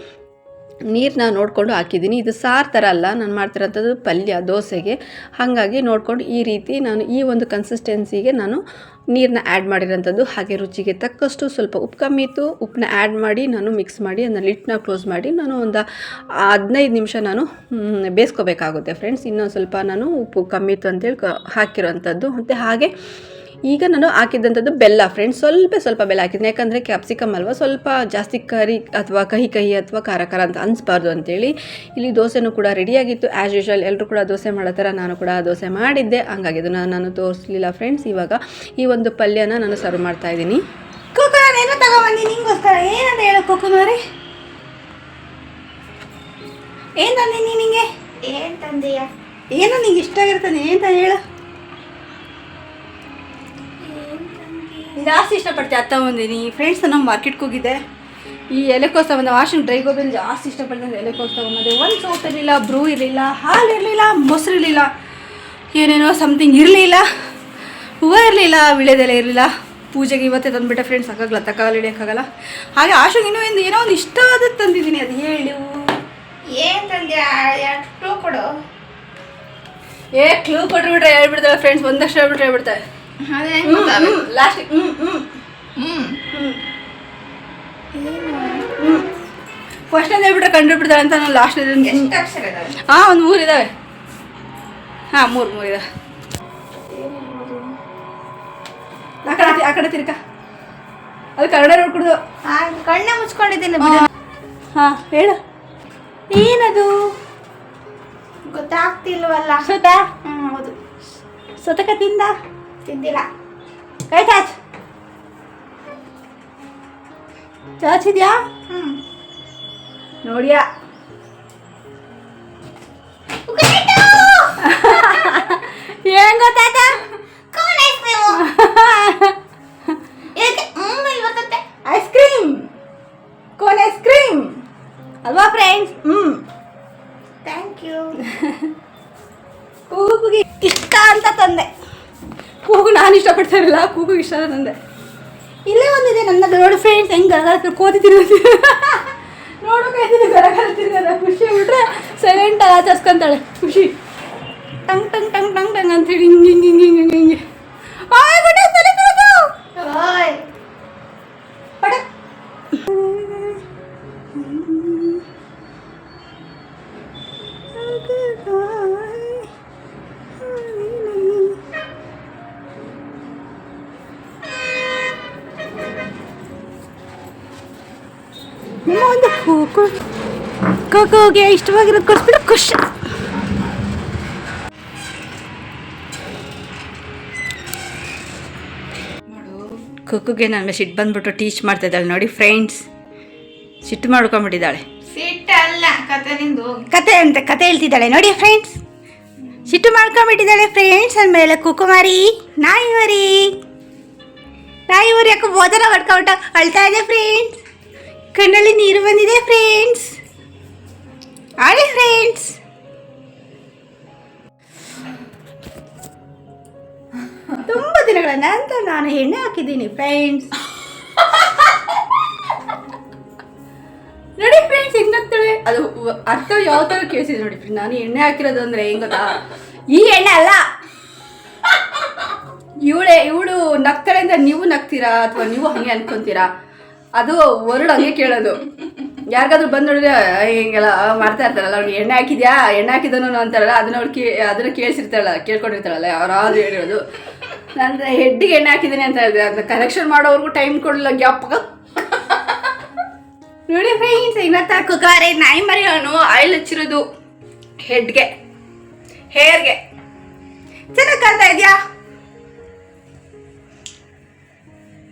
ನೀರನ್ನ ನೋಡಿಕೊಂಡು ಹಾಕಿದ್ದೀನಿ. ಇದು ಸಾರು ಥರ ಅಲ್ಲ, ನಾನು ಮಾಡ್ತಿರೋಂಥದ್ದು ಪಲ್ಯ ದೋಸೆಗೆ. ಹಾಗಾಗಿ ನೋಡಿಕೊಂಡು ಈ ರೀತಿ ನಾನು ಈ ಒಂದು ಕನ್ಸಿಸ್ಟೆನ್ಸಿಗೆ ನಾನು ನೀರನ್ನ ಆ್ಯಡ್ ಮಾಡಿರೋಂಥದ್ದು. ಹಾಗೆ ರುಚಿಗೆ ತಕ್ಕಷ್ಟು ಸ್ವಲ್ಪ ಉಪ್ಪು ಕಮ್ಮಿ ಇತ್ತು, ಉಪ್ಪನ್ನ ಆ್ಯಡ್ ಮಾಡಿ ನಾನು ಮಿಕ್ಸ್ ಮಾಡಿ ಅದನ್ನ ಲಿಡ್ನ ಕ್ಲೋಸ್ ಮಾಡಿ ನಾನು ಒಂದು 15 ನಿಮಿಷ ನಾನು ಬೇಯಿಸ್ಕೋಬೇಕಾಗುತ್ತೆ ಫ್ರೆಂಡ್ಸ್. ಇನ್ನೊಂದು ಸ್ವಲ್ಪ ನಾನು ಉಪ್ಪು ಕಮ್ಮಿ ಇತ್ತು ಅಂತೇಳಿ ಹಾಕಿರೋಂಥದ್ದು. ಮತ್ತು ಹಾಗೆ ಈಗ ನಾನು ಹಾಕಿದ್ದಂಥದ್ದು ಬೆಲ್ಲ ಫ್ರೆಂಡ್ಸ್, ಸ್ವಲ್ಪ ಬೆಲ್ಲ ಹಾಕಿದ್ದೀನಿ. ಯಾಕಂದರೆ ಕ್ಯಾಪ್ಸಿಕಮ್ ಅಲ್ವಾ, ಸ್ವಲ್ಪ ಜಾಸ್ತಿ ಕರಿ ಅಥವಾ ಕಹಿ ಅಥವಾ ಖಾರ ಅಂತ ಅನಿಸ್ಬಾರ್ದು ಅಂತೇಳಿ. ಇಲ್ಲಿ ದೋಸೆನೂ ಕೂಡ ರೆಡಿಯಾಗಿತ್ತು ಆ್ಯಸ್ ಯೂಶ್ವಲ್, ಎಲ್ಲರೂ ಕೂಡ ದೋಸೆ ಮಾಡೋ ಥರ ನಾನು ಕೂಡ ದೋಸೆ ಮಾಡಿದ್ದೆ. ಹಂಗಾಗಿ ಅದನ್ನು ನಾನು ತೋರಿಸಲಿಲ್ಲ ಫ್ರೆಂಡ್ಸ್. ಇವಾಗ ಈ ಒಂದು ಪಲ್ಯನ ನಾನು ಸರ್ವ್ ಮಾಡ್ತಾಯಿದ್ದೀನಿ. ಕೋಕೋ ಏನೋ ತಗೊಂಬಂದಿ ನಿಂಗೋಸ್ಕರ, ಏನಂತ ಹೇಳು ಕೋಕೋನವ್ರೆ, ಏನು ತಂದೀನಿ ನಿನಗೆ? ಏನ್ ತಂದೀಯ? ಏನೋ ನಿಂಗೆ ಇಷ್ಟ ಆಗಿರ್ತಾನೆ ಏನಂತ ಹೇಳು. ಜಾಸ್ತಿ ಇಷ್ಟಪಡ್ತೀವಿ ಅತ್ತ ಬಂದೀನಿ ಫ್ರೆಂಡ್ಸ್. ನಾವು ಮಾರ್ಕೆಟ್ಗೆ ಹೋಗಿದ್ದೆ, ಈ ಎಲೆಕೋಸ್ ತಗೊಂಡು ವಾಷಿಂಗ್ ಡ್ರೈ ಗೋಬಿನ ಜಾಸ್ತಿ ಇಷ್ಟಪಡ್ತೀನಿ. ಎಲೆಕೋಸ್ ತಗೊಂಬಂದೆ. ಒಂದು ಸೋಪ್ ಇರಲಿಲ್ಲ, ಬ್ರೂ ಇರಲಿಲ್ಲ, ಹಾಲು ಇರಲಿಲ್ಲ, ಮೊಸರು ಇರಲಿಲ್ಲ, ಏನೇನೋ ಸಮಥಿಂಗ್ ಇರಲಿಲ್ಲ, ಹೂವು ಇರಲಿಲ್ಲ, ವಿಳೆದೆಲೆ ಇರಲಿಲ್ಲ. ಪೂಜೆಗೆ ಇವತ್ತೇ ತಂದುಬಿಟ್ಟೆ ಫ್ರೆಂಡ್ಸ್, ಸಾಕಾಗಲ್ಲ, ತಕ್ಕಾಗಲ್ಲ, ಹಿಡಿಯೋಕ್ಕಾಗಲ್ಲ. ಹಾಗೆ ಆಶುಗೆ ಇನ್ನೂ ಏನೋ ಒಂದು ಇಷ್ಟವಾದದ್ದು ತಂದಿದ್ದೀನಿ, ಅದು ಹೇಳು. ಏನ್ ತಂದ್ಯಾ? ಕ್ಲೂ ಕೊಡು. ಕ್ಲೂ ಕೊಟ್ಬಿಟ್ರೆ ಹೇಳ್ಬಿಡ್ತಾಳೆ ಫ್ರೆಂಡ್ಸ್, ಒಂದಷ್ಟು ಹೇಳ್ಬಿಟ್ರೆ ಹೇಳ್ಬಿಡ್ತಾರೆ ಲಾಸ್ಟ್. ಫಸ್ಟ್ ಅಂತ ಹೇಳ್ಬಿಟ್ರೆ ಕಂಡುಬಿಡ್ತಾಳೆ ಅಂತ ನಾನು ಲಾಸ್ಟ್. ಹಾಂ, ಒಂದು 3 ಇದ್ದಾವೆ. ಹಾಂ, 3 ಇದಾವೆ. ಆ ಕಡೆ ತಿರ್ಕ, ಅದು ಕನ್ನಡ ನೋಡ್ಕೊಡು. ಕಣ್ಣ ಮುಚ್ಕೊಂಡಿದ್ದೀನಿ. ಹಾಂ, ಹೇಳು ಏನದು? ಗೊತ್ತಾಗ್ತಿಲ್ವಲ್ಲ. ಸೊತ? ಹೌದು, ಸೊತಕ ತಿಂದಿಲ್ಲ. ಕೈ ಚಾಚಿದ್ಯಾ? ನೋಡಿಯಾ? ಏನ್ ಗೊತ್ತಾಯ್ತ? Ice cream, cone ice cream ಅಲ್ವಾ ಫ್ರೆಂಡ್ಸ್? Thank you. ಕೂಗುಗೆ ಇಷ್ಟ ಅಂತ ತಂದೆ. ಕೂಗು ನಾನು ಇಷ್ಟಪಡ್ತಾರಲ್ಲ, ಕೂಗು ಇಷ್ಟ ತಂದೆ. ಇಲ್ಲೇ ಒಂದಿದೆ ನನ್ನ ನೋಡಿ ಫ್ರೆಂಡ್ಸ್, ಹೆಂಗೆ ಗರಗರ ಕೋತಿ ತಿರುಗಿ ನೋಡ್ಬೇಕಾಯ್ತೀನಿ. ಗರಗರ ತಿರ್ಗದ ಖುಷಿ ಬಿಟ್ರೆ ಸೈಲೆಂಟಾಗಿ ಆಚರಿಸ್ಕೊಂತಾಳೆ ಖುಷಿ. Tongue tongue tongue tongue tongue ಅಂತೇಳಿ ಹಿಂಗೆ ಹಿಂಗೆ ಹಿಂಗೆ ಹಿಂಗೆ ಹಿಂಗೆ ಪಡ. ಕೋಕೋಗೆ ಇಷ್ಟವಾಗಿರೋದು ಕೊಡಿಸ್ಬಿಟ್ಟು ಖುಷಿ. ಕುಕ್ಕುಗೆ ನನ್ನ ಸಿಟ್ಟು ಬಂದ್ಬಿಟ್ಟು ಟೀಚ್ ಮಾಡ್ತಾ ಇದ್ದಾಳೆ ನೋಡಿ ಫ್ರೆಂಡ್ಸ್. ಸಿಟ್ಟು ಮಾಡ್ಕೊಂಡ್ಬಿಟ್ಟಿದ್ದಾಳೆ. ಸಿಟ್ಟಲ್ಲ ಕತೆ ನಿಂದು. ಕತೆ ಹೇಳ್ತಿದ್ದಾಳೆ ನೋಡಿ ಫ್ರೆಂಡ್ಸ್. ಸಿಟ್ಟು ಮಾಡ್ಕೊಂಡ್ಬಿಟ್ಟಿದ್ದಾಳೆ ಫ್ರೆಂಡ್ಸ್ ಅಂದಮೇಲೆ ಕುಕುಮಾರಿ ನಾಯಿ ಮರಿ ಯಾಕೆ ಬೋಧನ ಮಾಡ್ಕೊಂಬಿಟ್ಟ ಅಳ್ತಾ ಇದೆ ಫ್ರೆಂಡ್ಸ್. ಕಣ್ಣಲ್ಲಿ ನೀರು ಬಂದಿದೆ ಫ್ರೆಂಡ್ಸ್. ಆಡಿ ಫ್ರೆಂಡ್ಸ್. ತುಂಬ ದಿನಗಳ ನಂತರ ನಾನು ಎಣ್ಣೆ ಹಾಕಿದ್ದೀನಿ ಫ್ರೆಂಡ್ಸ್. ನೋಡಿ ಫ್ರೆಂಡ್ಸ್ ಹೆಂಗಾಗ್ತಾಳೆ ಅದು ಅರ್ಥ ಯಾವ ಥರ ಕೇಳಿಸಿದೆ ನೋಡಿ ಫ್ರೆಂಡ್. ನಾನು ಎಣ್ಣೆ ಹಾಕಿರೋದು ಅಂದರೆ ಹೆಂಗ್ ಗೊತ್ತಾ, ಈ ಎಣ್ಣೆ ಅಲ್ಲ, ಇವಳು ನಗ್ತಾಳೆ ಅಂತ ನೀವು ನಗ್ತೀರಾ ಅಥವಾ ನೀವು ಹಂಗೆ ಅನ್ಕೊಂತೀರಾ, ಅದು ವರ್ಡ್ ಹಂಗೆ ಕೇಳೋದು. ಯಾರಿಗಾದ್ರೂ ಬಂದು ನೋಡಿದ್ರೆ ಹಿಂಗೆಲ್ಲ ಮಾಡ್ತಾ ಇರ್ತಾರಲ್ಲ, ಅವ್ರಿಗೆ ಎಣ್ಣೆ ಹಾಕಿದನು ಅಂತಾರಲ್ಲ, ಅದನ್ನ ಕೇಳ್ಕೊಂಡಿರ್ತಾಳಲ್ಲ ಯಾರಾದ್ರೂ ಹೇಳಿರೋದು. ನಾನು ಹೆಡ್ಡಿಗೆ ಎಣ್ಣೆ ಹಾಕಿದ್ದೀನಿ ಅಂತ ಹೇಳಿದೆ, ಅದನ್ನ ಕರೆಕ್ಷನ್ ಮಾಡೋರ್ಗೂ ಟೈಮ್ ಕೊಡಲಿಲ್ಲ, ಗ್ಯಾಪ್. ನೋಡಿ ಫ್ರೆಂಡ್ಸ್ ಇನ್ನತ್ತ ಕುಕಾರೆ ನಾಯಿ ಮರಿ ಅವನು ಆಯಿಲ್ ಹಚ್ಚಿರೋದು ಹೆಡ್ಗೆ, ಹೇರ್ಗೆ. ಚೆನ್ನಾಗಿ ಕಾಣ್ತಾ ಇದೆಯಾ?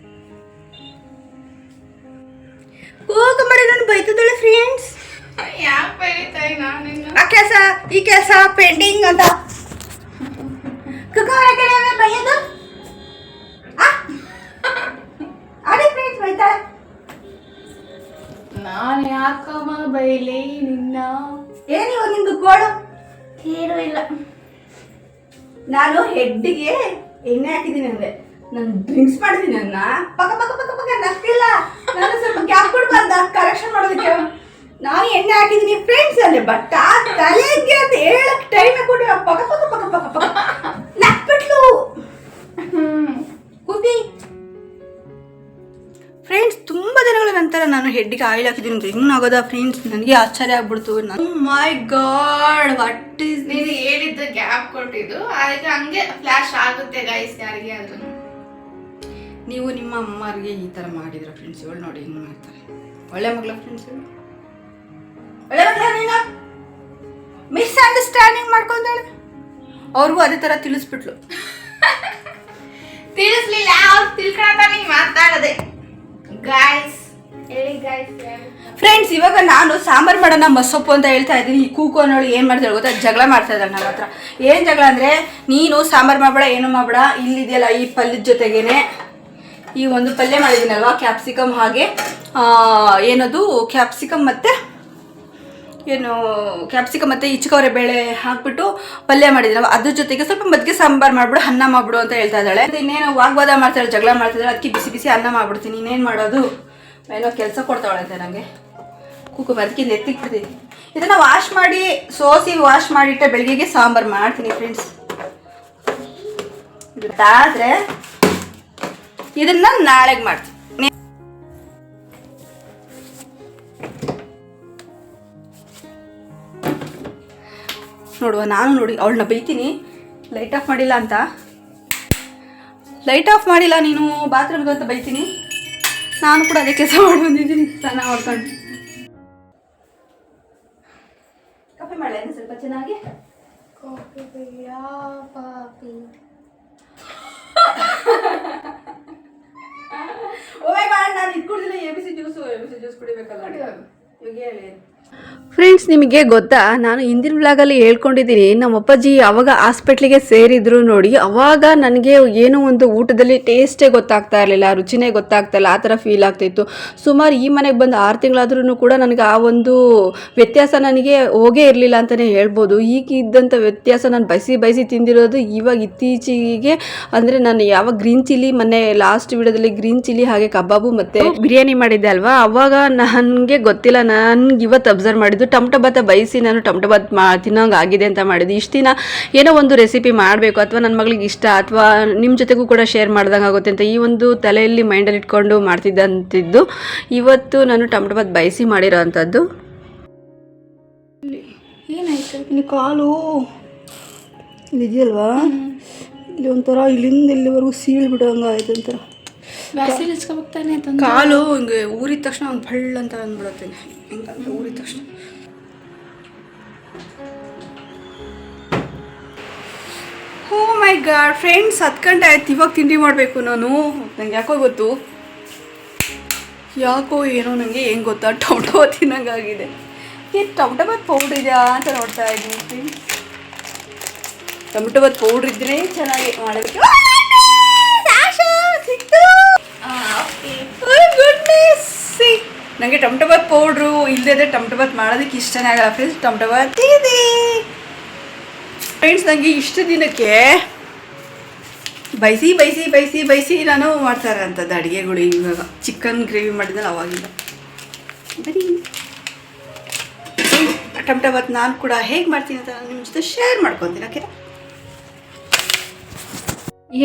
ಕುಮಾರಿ ನಾನು ಬೈತಿದ್ದಾಳೆ ಫ್ರೆಂಡ್ಸ್. ಯಾಕೆ ಬೈತಾಯಿ ನಾನು? ಆ ಕೆಲಸ ಈ ಕೆಲಸ ಪೆಂಡಿಂಗ್ ಅಂತ ಕುಕಾರ ಕಡೆ ಬೈಯೋದು. ಅದೇ ಫ್ರೆಂಡ್ಸ್ ಬೈತಾಳೆ. ನಾನು ಯಾಕಮ್ಮ ಬೈಲಿ ನಿನ್ನ? ಏನಿವ ನಿಂದು ಕೋಳು? ಏನೂ ಇಲ್ಲ. ನಾನು ಹೆಡ್ಡಿಗೆ ಎಣ್ಣೆ ಹಾಕಿದ್ದೀನಿ ಅಂದೆ, ನಾನು ಡ್ರಿಂಕ್ಸ್ ಮಾಡಿದ್ದೀನಿ ಅನ್ನ ಪಕ್ಕ ಪಕ್ಕ ಪಕ್ಕ ಪಕ್ಕ ನಗ್ತಿಲ್ಲ. ನಾನು ಸ್ವಲ್ಪ ಗ್ಯಾಪ್ ಕೊಡ್ಬಾರ್ದ ಕರೆಕ್ಷನ್ ಮಾಡೋದಕ್ಕೆ. ನಾನು ಎಣ್ಣೆ ಹಾಕಿದ್ದೀನಿ ಫ್ರೆಂಡ್ಸ್ ಅಂದೆ, ಬಟ್ ಆ ತಲೆಗೆ ಅಂತ ಹೇಳಕ್ ಟೈಮ್ ಕೊಡಿ ಪಕ್ಕ ಪಕ್ಕ ಪಕ್ಕ ಪಕ್ಕ ಪಕ್ಕ ನಕ್ಬಿಟ್ಲು. ಕೂತಿ ಫ್ರೆಂಡ್ಸ್ ತುಂಬ ದಿನಗಳ ನಂತರ ನಾನು ಹೆಡ್ಡಿಗೆ ಆಯಿಲ್ ಹಾಕಿದ್ದೀನಿ ಅಂತ ಹೆಂಗಾಗೋದ ಫ್ರೆಂಡ್ಸ್, ನನಗೆ ಆಶ್ಚರ್ಯ ಆಗ್ಬಿಡ್ತು. ಮೈ ಗಾಡ್ ವಾಟ್ ಈಸ್. ನೀನು ಹೇಳಿದ್ದು ಗ್ಯಾಪ್ ಕೊಟ್ಟಿದ್ದು ಅದಕ್ಕೆ ಹಂಗೆ ಫ್ಲಾಶ್ ಆಗುತ್ತೆ ಗೈಸ್ ಯಾರಿಗೆ ಆದ್ರೂ. ನೀವು ನಿಮ್ಮ ಅಮ್ಮರಿಗೆ ಈ ಥರ ಮಾಡಿದ್ರ ಫ್ರೆಂಡ್ಸ್. ಇವಳು ನೋಡಿ ಹಿಂಗೆ ಮಾಡ್ತಾರೆ. ಒಳ್ಳೆ ಮಗಳ ಫ್ರೆಂಡ್ಸ್, ಒಳ್ಳೆ ಮಗಳ. ನೀನು ಮಿಸ್ಅಂಡರ್ಸ್ಟ್ಯಾಂಡಿಂಗ್ ಮಾಡ್ಕೊಂತಾಳೆ. ಅವ್ರಿಗೂ ಅದೇ ಥರ ತಿಳಿಸ್ಬಿಟ್ಲು. ತಿಳಿಸ್ಲಿಲ್ಲ, ಅವ್ರು ತಿಳ್ಕೊಳ್ತಾ ನೀನು ಮಾತಾಡದೆ ಗಾಯ್ಸ್. ಹೇಳಿ ಗಾಯ್ಸ್. ಫ್ರೆಂಡ್ಸ್ ಇವಾಗ ನಾನು ಸಾಂಬಾರು ಮಾಡೋಣ ಮಸೊಪ್ಪು ಅಂತ ಹೇಳ್ತಾ ಇದ್ದೀನಿ. ಈ ಕೂಕು ಅನ್ನೋಳು ಏನು ಮಾಡ್ತಾಳೆ ಗೊತ್ತಾ, ಜಗಳ ಮಾಡ್ತಾ ಇದ್ದಾಳೆ ನನ್ನ ಹತ್ರ. ಏನು ಜಗಳ ಅಂದರೆ, ನೀನು ಸಾಂಬಾರು ಮಾಡಬೇಡ, ಏನು ಮಾಡಬೇಡ, ಇಲ್ಲಿದೆಯಲ್ಲ ಈ ಪಲ್ಯದ ಜೊತೆಗೇನೆ ಈ ಒಂದು ಪಲ್ಯ ಮಾಡಿದ್ದೀನಲ್ವಾ, ಕ್ಯಾಪ್ಸಿಕಮ್ ಹಾಗೆ ಏನದು ಕ್ಯಾಪ್ಸಿಕಮ್ ಮತ್ತು ಇಚ್ಚಿಕವರೆ ಬೇಳೆ ಹಾಕ್ಬಿಟ್ಟು ಪಲ್ಯ ಮಾಡಿದ್ದೀನಲ್ವ, ಅದ್ರ ಜೊತೆಗೆ ಸ್ವಲ್ಪ ಮಜ್ಜಿಗೆ ಸಾಂಬಾರು ಮಾಡ್ಬಿಡು, ಅನ್ನ ಮಾಡ್ಬಿಡು ಅಂತ ಹೇಳ್ತಾ ಇದ್ದಾಳೆ. ಇನ್ನೇನು ವಾಗ್ವಾದ ಮಾಡ್ತಾಳೆ, ಜಗಳ ಮಾಡ್ತಿದ್ದಾಳೆ. ಅದಕ್ಕೆ ಬಿಸಿ ಬಿಸಿ ಅನ್ನ ಮಾಡ್ಬಿಡ್ತೀನಿ. ಇನ್ನೇನು ಮಾಡೋದು, ಏನೋ ಕೆಲಸ ಕೊಡ್ತಾವಳಂತೆ ನನಗೆ. ಕೂಕು ಅದಕ್ಕಿಂತ ಎತ್ತಿಕ್ಬಿಡ್ತೀನಿ. ಇದನ್ನು ವಾಶ್ ಮಾಡಿಟ್ಟೆ ಬೆಳಗ್ಗೆಗೆ ಸಾಂಬಾರು ಮಾಡ್ತೀನಿ ಫ್ರೆಂಡ್ಸ್. ಇದಾದರೆ ಇದನ್ನ ನಾಳೆಗೆ ಮಾಡ್ತೀನಿ. ನೋಡುವ, ನಾನು ನೋಡಿ ಅವಳನ್ನ ಬೈತೀನಿ, ಲೈಟ್ ಆಫ್ ಮಾಡಿಲ್ಲ ಅಂತ. ಲೈಟ್ ಆಫ್ ಮಾಡಿಲ್ಲ ನೀನು ಬಾತ್ರೂಮ್ಗೆ ಅಂತ ಬೈತೀನಿ. ನಾನು ಕೂಡ ಅದೇ ಕೆಲಸ ಮಾಡಿ ಬಂದಿದ್ದೀನಿ, ಸ್ನಾನ ಮಾಡ್ಕೊಂಡು. ಕಾಫಿ ಮಾಡಲ ಸ್ವಲ್ಪ ಚೆನ್ನಾಗಿ. ನಾನು ಇದು ಕುಡಿದಿಲ್ಲ, ಎ ಬಿ ಸಿ ಜ್ಯೂಸ್ ಕುಡಿಬೇಕಲ್ಲ. ಇವಾಗ ಹೇಳಿ ಫ್ರೆಂಡ್ಸ್, ನಿಮಗೆ ಗೊತ್ತಾ, ನಾನು ಹಿಂದಿನ ವ್ಲಾಗಲ್ಲಿ ಹೇಳ್ಕೊಂಡಿದ್ದೀನಿ, ನಮ್ಮ ಅಪ್ಪಾಜಿ ಅವಾಗ ಹಾಸ್ಪಿಟ್ಲಿಗೆ ಸೇರಿದ್ರು ನೋಡಿ, ಅವಾಗ ನನಗೆ ಏನೋ ಒಂದು ಊಟದಲ್ಲಿ ಟೇಸ್ಟೇ ಗೊತ್ತಾಗ್ತಾ ಇರಲಿಲ್ಲ, ರುಚಿನೇ ಗೊತ್ತಾಗ್ತಾ ಇಲ್ಲ, ಆ ಥರ ಫೀಲ್ ಆಗ್ತಾಯಿತ್ತು. ಸುಮಾರು ಈ ಮನೆಗೆ ಬಂದು 6 ತಿಂಗಳಾದ್ರೂ ಕೂಡ ನನಗೆ ಆ ಒಂದು ವ್ಯತ್ಯಾಸ ನನಗೆ ಹೋಗೇ ಇರಲಿಲ್ಲ ಅಂತಲೇ ಹೇಳ್ಬೋದು. ಈಗ ಇದ್ದಂಥ ವ್ಯತ್ಯಾಸ ನಾನು ಬಯಸಿ ತಿಂದಿರೋದು ಇವಾಗ ಇತ್ತೀಚೆಗೆ. ಅಂದರೆ ನಾನು ಯಾವಾಗ ಗ್ರೀನ್ ಚಿಲ್ಲಿ, ಮೊನ್ನೆ ಲಾಸ್ಟ್ ವಿಡಿಯೋದಲ್ಲಿ ಗ್ರೀನ್ ಚಿಲ್ಲಿ ಹಾಗೆ ಕಬಾಬು ಮತ್ತು ಬಿರಿಯಾನಿ ಮಾಡಿದ್ದೆ ಅಲ್ವಾ, ಅವಾಗ ನನಗೆ ಗೊತ್ತಿಲ್ಲ, ನನಗೆ ಇವತ್ತು ಅಬ್ಸರ್ವ್ ಮಾಡಿದ್ದು ಟೊಮಟೊ ಬಾತ ಬಯಸಿ ನಾನು ಟೊಮಟೊ ಬಾತ್ ತಿನ್ನೋಂಗೆ ಆಗಿದೆ ಅಂತ ಮಾಡಿದ್ದು. ಇಷ್ಟು ದಿನ ಏನೋ ಒಂದು ರೆಸಿಪಿ ಮಾಡಬೇಕು ಅಥವಾ ನನ್ನ ಮಗಳಿಗೆ ಇಷ್ಟ ಅಥವಾ ನಿಮ್ಮ ಜೊತೆಗೂ ಕೂಡ ಶೇರ್ ಮಾಡ್ದಂಗೆ ಆಗುತ್ತೆ ಅಂತ ಈ ಒಂದು ತಲೆಯಲ್ಲಿ ಮೈಂಡಲ್ಲಿ ಇಟ್ಕೊಂಡು ಮಾಡ್ತಿದ್ದಂಥದ್ದು. ಇವತ್ತು ನಾನು ಟೊಮಟೊ ಬಾತ್ ಬಯಸಿ ಮಾಡಿರೋ ಅಂಥದ್ದು. ಏನಾಯ್ತು ಇಲ್ಲಿ ಕಾಲು ಇಲ್ಲಿದೆಯಲ್ವಾ, ಇಲ್ಲಿ ಒಂಥರ ಇಲ್ಲಿಂದ ಇಲ್ಲಿವರೆಗೂ ಸೀಳ್ಬಿಡೋಂಗೆ ಆಯ್ತು ಒಂಥರ. ವ್ಯಾಸಲಿನ್ ಇಸ್ಕೊಬೇಕಾನೆ ಕಾಲು ಹಿಂಗೆ ಊರಿದ ತಕ್ಷಣ ಒಂದು ಫಳ್ಳ ಅಂತ ಅಂದ್ಬಿಡುತ್ತೇನೆ. ಹಿಂಗಂತ ಊರಿದ ತಕ್ಷಣ ಓ ಮೈ ಗಾಡ್ ಫ್ರೆಂಡ್ಸ್, 10 ಗಂಟೆ ಆಯ್ತು. ಇವಾಗ ತಿಂಡಿ ಮಾಡಬೇಕು ನಾನು. ನಂಗೆ ಯಾಕೋ ಗೊತ್ತು, ಯಾಕೋ ಏನೋ ನನಗೆ ಹೆಂಗೆ ಗೊತ್ತಾ, ಟೊಮಟೊ ತಿನ್ನಂಗಾಗಿದೆ. ಈ ಟೊಮಟೊ ಬಾತ್ ಪೌಡ್ರ್ ಇದೆಯಾ ಅಂತ ನೋಡ್ತಾ ಇದ್ದೀನಿ ಫ್ರೆಂಡ್ಸ್. ಟೊಮಟೊ ಬಾತ್ ಪೌಡ್ರ್ ಇದ್ದರೆ ಚೆನ್ನಾಗಿ ಮಾಡಬೇಕು. ನನಗೆ ಟೊಮಟೊ ಬಾತ್ ಪೌಡ್ರು ಇಲ್ಲದೆ ಟೊಮಟೊ ಬಾತ್ ಮಾಡೋದಕ್ಕೆ ಇಷ್ಟನೇ ಆಗಲ್ಲ ಫ್ರೆಂಡ್ಸ್. ಟೊಮಟೊ ಬಾತ್ ಇದೆ ಫ್ರೆಂಡ್ಸ್. ನನಗೆ ಇಷ್ಟು ದಿನಕ್ಕೆ ಬೈಸಿ ನಾನು ಮಾಡ್ತಾ ಇರೋಂಥದ್ದು ಅಡುಗೆಗಳು. ಇವಾಗ ಚಿಕನ್ ಗ್ರೇವಿ ಮಾಡಿದ್ನಲ್ಲ ಅವಾಗಿಲ್ಲ. ಬರೀ ಟೊಮಟೊ ಬಾತ್ ನಾನು ಕೂಡ ಹೇಗೆ ಮಾಡ್ತೀನಿ ಅಂತ ನಿಮ್ಮ ಜೊತೆ ಶೇರ್ ಮಾಡ್ಕೊತೀನಿ. ಓಕೆ,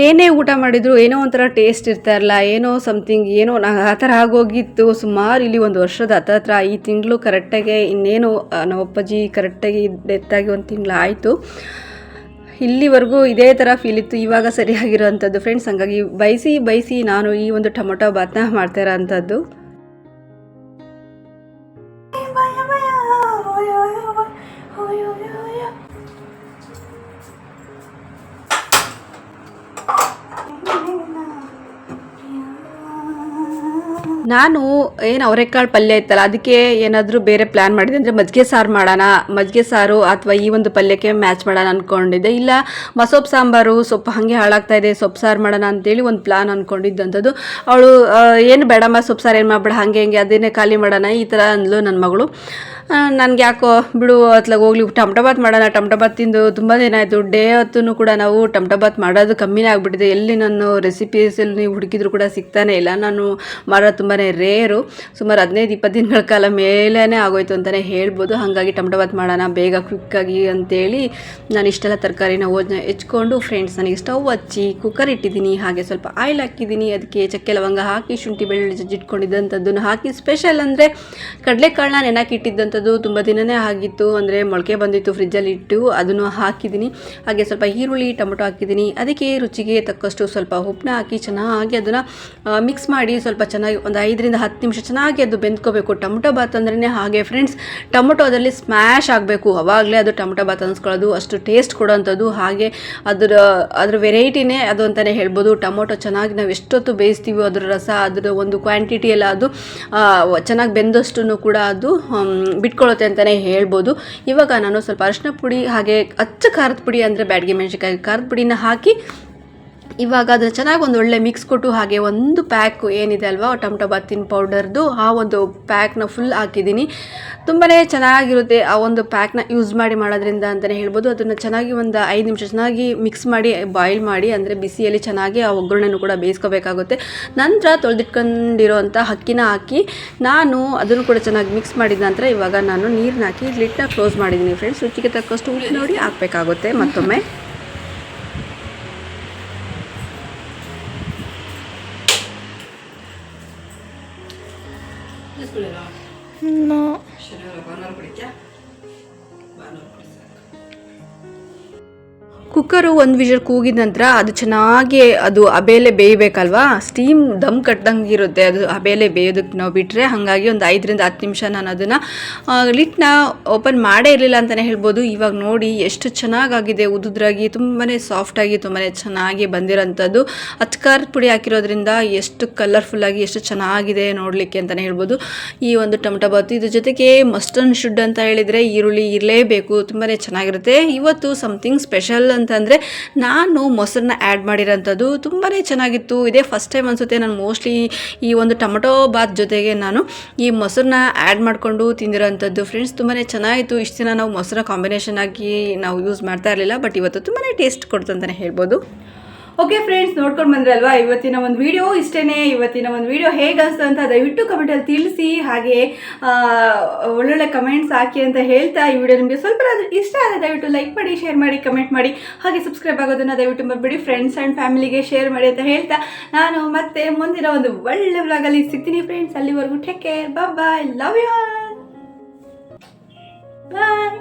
ಏನೇ ಊಟ ಮಾಡಿದ್ರು ಏನೋ ಒಂಥರ ಟೇಸ್ಟ್ ಇರ್ತಾರಲ್ಲ, ಏನೋ ಸಮಥಿಂಗ್ ಏನೋ ಆ ಥರ ಆಗೋಗಿತ್ತು. ಸುಮಾರು ಇಲ್ಲಿ 1 ವರ್ಷದ ಹತ್ರ ಈ ತಿಂಗಳು ಕರೆಕ್ಟಾಗಿ ಇನ್ನೇನು ನಮ್ಮ ಅಪ್ಪಾಜಿ ಕರೆಕ್ಟಾಗಿ ಡೆತ್ತಾಗಿ 1 ತಿಂಗಳು ಆಯಿತು. ಇಲ್ಲಿವರೆಗೂ ಇದೇ ಥರ ಫೀಲ್ ಇತ್ತು. ಇವಾಗ ಸರಿಯಾಗಿರೋವಂಥದ್ದು ಫ್ರೆಂಡ್ಸ್. ಹಾಗಾಗಿ ಬೈಸಿ ನಾನು ಈ ಒಂದು ಟೊಮೊಟೊ ಬಾತ್ನ ಮಾಡ್ತಾ ಇರೋ ಅಂಥದ್ದು. ನಾನು ಏನು ಅವರೆಕಾಳು ಪಲ್ಯ ಇತ್ತಲ್ಲ, ಅದಕ್ಕೆ ಏನಾದರೂ ಬೇರೆ ಪ್ಲ್ಯಾನ್ ಮಾಡಿದೆ. ಅಂದರೆ ಮಜ್ಜಿಗೆ ಸಾರು ಮಾಡೋಣ, ಮಜ್ಜಿಗೆ ಸಾರು ಅಥವಾ ಈ ಒಂದು ಪಲ್ಯಕ್ಕೆ ಮ್ಯಾಚ್ ಮಾಡೋಣ ಅಂದ್ಕೊಂಡಿದ್ದೆ. ಇಲ್ಲ ಮಸೊಪ್ಪು ಸಾಂಬಾರು ಸೊಪ್ಪು ಹಾಗೆ ಹಾಳಾಗ್ತಾ ಇದೆ, ಸೊಪ್ಪು ಸಾರು ಮಾಡೋಣ ಅಂತೇಳಿ ಒಂದು ಪ್ಲ್ಯಾನ್ ಅಂದ್ಕೊಂಡಿದ್ದಂಥದ್ದು. ಅವಳು ಏನು ಬೇಡಮ್ಮ ಸೊಪ್ಪು ಸಾರು ಏನು ಮಾಡಬೇಡ, ಹಾಗೆ ಅದನ್ನೇ ಖಾಲಿ ಮಾಡೋಣ ಈ ಥರ ಅಂದ್ಲು ನನ್ನ ಮಗಳು. ನನಗೆ ಯಾಕೋ ಬಿಡು ಅತ್ಲಾಗ ಹೋಗ್ಲಿ ಟೊಮಟೊ ಬಾತ್ ಮಾಡೋಣ. ಟೊಮಟೊ ಬಾತ್ ತಿಂದು ತುಂಬ ದಿನ ಆಯಿತು. ಡೇ ಹೊತ್ತು ಕೂಡ ನಾವು ಟೊಮಟೊ ಬಾತ್ ಮಾಡೋದು ಕಮ್ಮಿನೇ ಆಗಿಬಿಟ್ಟಿದೆ. ಎಲ್ಲಿ ನಾನು ರೆಸಿಪೀಸಲ್ಲಿ ನೀವು ಹುಡುಕಿದ್ರು ಕೂಡ ಸಿಗ್ತಾನೆ ಇಲ್ಲ. ನಾನು ಮಾಡೋದು ತುಂಬಾ ರೇರು. ಸುಮಾರು 15-20 ದಿನಗಳ ಕಾಲ ಮೇಲೇ ಆಗೋಯ್ತು ಅಂತಲೇ ಹೇಳ್ಬೋದು. ಹಾಗಾಗಿ ಟೊಮಟೊ ಬಾತ್ ಮಾಡೋಣ ಬೇಗ ಕ್ವಿಕ್ಕಾಗಿ ಅಂತೇಳಿ ನಾನು ಇಷ್ಟೆಲ್ಲ ತರಕಾರಿನ ಹೆಚ್ಕೊಂಡು ಫ್ರೆಂಡ್ಸ್ ನನಗೆ ಸ್ಟವ್ ಹಚ್ಚಿ ಕುಕ್ಕರ್ ಇಟ್ಟಿದ್ದೀನಿ. ಹಾಗೆ ಸ್ವಲ್ಪ ಆಯಿಲ್ ಹಾಕಿದ್ದೀನಿ. ಅದಕ್ಕೆ ಚಕ್ಕೆ ಲವಂಗ ಹಾಕಿ ಶುಂಠಿ ಬೆಳ್ಳುಳ್ಳಿ ಜಜ್ಜಿಟ್ಕೊಂಡಿದ್ದಂಥದ್ದನ್ನು ಹಾಕಿ, ಸ್ಪೆಷಲ್ ಅಂದರೆ ಕಡಲೆಕಾಳನ್ನ ನೆನಕಿಟ್ಟಿದ್ದಂಥದ್ದು ತುಂಬ ದಿನವೇ ಆಗಿತ್ತು. ಅಂದರೆ ಮೊಳಕೆ ಬಂದಿತ್ತು, ಫ್ರಿಜ್ಜಲ್ಲಿ ಇಟ್ಟು ಅದನ್ನು ಹಾಕಿದ್ದೀನಿ. ಹಾಗೆ ಸ್ವಲ್ಪ ಈರುಳ್ಳಿ ಟೊಮೊಟೊ ಹಾಕಿದ್ದೀನಿ. ಅದಕ್ಕೆ ರುಚಿಗೆ ತಕ್ಕಷ್ಟು ಸ್ವಲ್ಪ ಉಪ್ಪನ್ನ ಹಾಕಿ ಚೆನ್ನಾಗಿ ಅದನ್ನು ಮಿಕ್ಸ್ ಮಾಡಿ ಸ್ವಲ್ಪ ಚೆನ್ನಾಗಿ ಒಂದು 5-10 ನಿಮಿಷ ಚೆನ್ನಾಗಿ ಅದು ಬೆಂದ್ಕೋಬೇಕು. ಟೊಮೊಟೊ ಬಾತ್ ಅಂದ್ರೇ ಹಾಗೆ ಫ್ರೆಂಡ್ಸ್, ಟೊಮೊಟೊ ಅದರಲ್ಲಿ ಸ್ಮ್ಯಾಶ್ ಆಗಬೇಕು. ಆವಾಗಲೇ ಅದು ಟೊಮೊಟೊ ಬಾತ್ ಅನ್ಸ್ಕೊಳ್ಳೋದು, ಅಷ್ಟು ಟೇಸ್ಟ್ ಕೊಡೋವಂಥದ್ದು. ಹಾಗೆ ಅದ್ರ ವೆರೈಟಿನೇ ಅದು ಅಂತಲೇ ಹೇಳ್ಬೋದು. ಟೊಮೊಟೊ ಚೆನ್ನಾಗಿ ನಾವು ಎಷ್ಟೊತ್ತು ಬೇಯಿಸ್ತೀವೋ ಅದರ ರಸ, ಅದರ ಒಂದು ಕ್ವಾಂಟಿಟಿ ಎಲ್ಲ ಅದು ಚೆನ್ನಾಗಿ ಬೆಂದಷ್ಟು ಕೂಡ ಅದು ಬಿಟ್ಕೊಳ್ಳುತ್ತೆ ಅಂತಲೇ ಹೇಳ್ಬೋದು. ಇವಾಗ ನಾನು ಸ್ವಲ್ಪ ಅರಿಶಿನ ಪುಡಿ ಹಾಗೆ ಅಚ್ಚ ಖಾರದ ಪುಡಿ ಅಂದರೆ ಬ್ಯಾಡಗಿ ಮೆಣಸಿನ್ಕಾಯಿ ಖಾರದ ಪುಡಿನ ಹಾಕಿ ಇವಾಗ ಅದನ್ನು ಚೆನ್ನಾಗಿ ಒಂದು ಒಳ್ಳೆ ಮಿಕ್ಸ್ ಕೊಟ್ಟು, ಹಾಗೆ ಒಂದು ಪ್ಯಾಕ್ ಏನಿದೆ ಅಲ್ವಾ ಟೊಮಟೊ ಬಾತಿನ ಪೌಡರ್ದು, ಆ ಒಂದು ಪ್ಯಾಕ್ನ ಫುಲ್ ಹಾಕಿದ್ದೀನಿ. ತುಂಬಾ ಚೆನ್ನಾಗಿರುತ್ತೆ ಆ ಒಂದು ಪ್ಯಾಕ್ನ ಯೂಸ್ ಮಾಡಿ ಮಾಡೋದ್ರಿಂದ ಅಂತಲೇ ಹೇಳ್ಬೋದು. ಅದನ್ನು ಚೆನ್ನಾಗಿ ಒಂದು 5 ನಿಮಿಷ ಚೆನ್ನಾಗಿ ಮಿಕ್ಸ್ ಮಾಡಿ ಬಾಯ್ಲ್ ಮಾಡಿ, ಅಂದರೆ ಬಿಸಿಯಲ್ಲಿ ಚೆನ್ನಾಗಿ ಆ ಒಗ್ಗರಣೆನೂ ಕೂಡ ಬೇಯಿಸ್ಕೋಬೇಕಾಗುತ್ತೆ. ನಂತರ ತೊಳೆದಿಟ್ಕೊಂಡಿರೋಂಥ ಅಕ್ಕಿನ ಹಾಕಿ ನಾನು ಅದನ್ನು ಕೂಡ ಚೆನ್ನಾಗಿ ಮಿಕ್ಸ್ ಮಾಡಿದ ನಂತರ ಇವಾಗ ನಾನು ನೀರನ್ನ ಹಾಕಿ ಲಿಡ್ನ ಕ್ಲೋಸ್ ಮಾಡಿದ್ದೀನಿ ಫ್ರೆಂಡ್ಸ್. ರುಚಿಗೆ ತಕ್ಕಷ್ಟು ಉಪ್ಪು ನೋಡಿ ಹಾಕಬೇಕಾಗುತ್ತೆ. ಮತ್ತೊಮ್ಮೆ No. ಕುಕ್ಕರು ಒಂದು ವಿಷಲ್ ಕೂಗಿದ ನಂತರ ಅದು ಚೆನ್ನಾಗಿ ಅದು ಹಬೆಲೆ ಬೇಯಬೇಕಲ್ವಾ, ಸ್ಟೀಮ್ ದಮ್ ಕಟ್ಟಂಗೆ ಇರುತ್ತೆ ಅದು ಹಬೆಲೆ ಬೇಯೋದಕ್ಕೆ ನಾವು ಬಿಟ್ಟರೆ. ಹಾಗಾಗಿ ಒಂದು 5-10 ನಿಮಿಷ ನಾನು ಅದನ್ನು ಲಿಟ್ನ ಓಪನ್ ಮಾಡೇ ಇರಲಿಲ್ಲ ಅಂತಲೇ ಹೇಳ್ಬೋದು. ಇವಾಗ ನೋಡಿ ಎಷ್ಟು ಚೆನ್ನಾಗಾಗಿದೆ, ಉದುದ್ರಾಗಿ ತುಂಬಾ ಸಾಫ್ಟಾಗಿ ತುಂಬಾ ಚೆನ್ನಾಗಿ ಬಂದಿರೋಂಥದ್ದು. ಅಚ್ಕಾರದ ಪುಡಿ ಹಾಕಿರೋದ್ರಿಂದ ಎಷ್ಟು ಕಲರ್ಫುಲ್ಲಾಗಿ ಎಷ್ಟು ಚೆನ್ನಾಗಿದೆ ನೋಡಲಿಕ್ಕೆ ಅಂತಲೇ ಹೇಳ್ಬೋದು ಈ ಒಂದು ಟೊಮಟೊ ಬಾತು. ಇದ್ರ ಜೊತೆಗೆ ಮಸ್ಟ್ ಆ್ಯಂಡ್ ಶುಡ್ ಅಂತ ಹೇಳಿದರೆ ಈರುಳ್ಳಿ ಇರಲೇಬೇಕು, ತುಂಬಾ ಚೆನ್ನಾಗಿರುತ್ತೆ. ಇವತ್ತು ಸಮಥಿಂಗ್ ಸ್ಪೆಷಲ್ ಅಂತಂದರೆ ನಾನು ಮೊಸರನ್ನ ಆ್ಯಡ್ ಮಾಡಿರೋಂಥದ್ದು ತುಂಬಾ ಚೆನ್ನಾಗಿತ್ತು. ಇದೇ ಫಸ್ಟ್ ಟೈಮ್ ಅನಿಸುತ್ತೆ ನಾನು ಮೋಸ್ಟ್ಲಿ ಈ ಒಂದು ಟೊಮೊಟೊ ಬಾತ್ ಜೊತೆಗೆ ನಾನು ಈ ಮೊಸರನ್ನ ಆ್ಯಡ್ ಮಾಡಿಕೊಂಡು ತಿಂದಿರೋಂಥದ್ದು ಫ್ರೆಂಡ್ಸ್. ತುಂಬಾ ಚೆನ್ನಾಗಿತ್ತು. ಇಷ್ಟು ದಿನ ನಾವು ಮೊಸರ ಕಾಂಬಿನೇಷನ್ ಆಗಿ ನಾವು ಯೂಸ್ ಮಾಡ್ತಾ ಇರಲಿಲ್ಲ, ಬಟ್ ಇವತ್ತು ತುಂಬಾ ಟೇಸ್ಟ್ ಕೊಡ್ತು ಅಂತಲೇ ಹೇಳ್ಬೋದು. ಓಕೆ ಫ್ರೆಂಡ್ಸ್, ನೋಡ್ಕೊಂಡು ಬಂದ್ರಲ್ವಾ ಇವತ್ತಿನ ಒಂದು ವಿಡಿಯೋ ಇಷ್ಟೇ. ಇವತ್ತಿನ ಒಂದು ವಿಡಿಯೋ ಹೇಗೆ ಅನಿಸ್ತು ಅಂತ ದಯವಿಟ್ಟು ಕಮೆಂಟಲ್ಲಿ ತಿಳಿಸಿ. ಹಾಗೆ ಒಳ್ಳೊಳ್ಳೆ ಕಮೆಂಟ್ಸ್ ಹಾಕಿ ಅಂತ ಹೇಳ್ತಾ, ಈ ವಿಡಿಯೋ ನಿಮಗೆ ಸ್ವಲ್ಪ ಇಷ್ಟ ಆದರೆ ದಯವಿಟ್ಟು ಲೈಕ್ ಮಾಡಿ, ಶೇರ್ ಮಾಡಿ, ಕಮೆಂಟ್ ಮಾಡಿ, ಹಾಗೆ ಸಬ್ಸ್ಕ್ರೈಬ್ ಆಗೋದನ್ನು ದಯವಿಟ್ಟು ಮರಿಬೇಡಿ. ಫ್ರೆಂಡ್ಸ್ ಆ್ಯಂಡ್ ಫ್ಯಾಮಿಲಿಗೆ ಶೇರ್ ಮಾಡಿ ಅಂತ ಹೇಳ್ತಾ ನಾನು ಮತ್ತೆ ಮುಂದಿನ ಒಂದು ಒಳ್ಳೆ ವ್ಲಾಗಲ್ಲಿ ಸಿಗ್ತೀನಿ ಫ್ರೆಂಡ್ಸ್. ಅಲ್ಲಿವರೆಗೂ take care, bye, love you all, bye.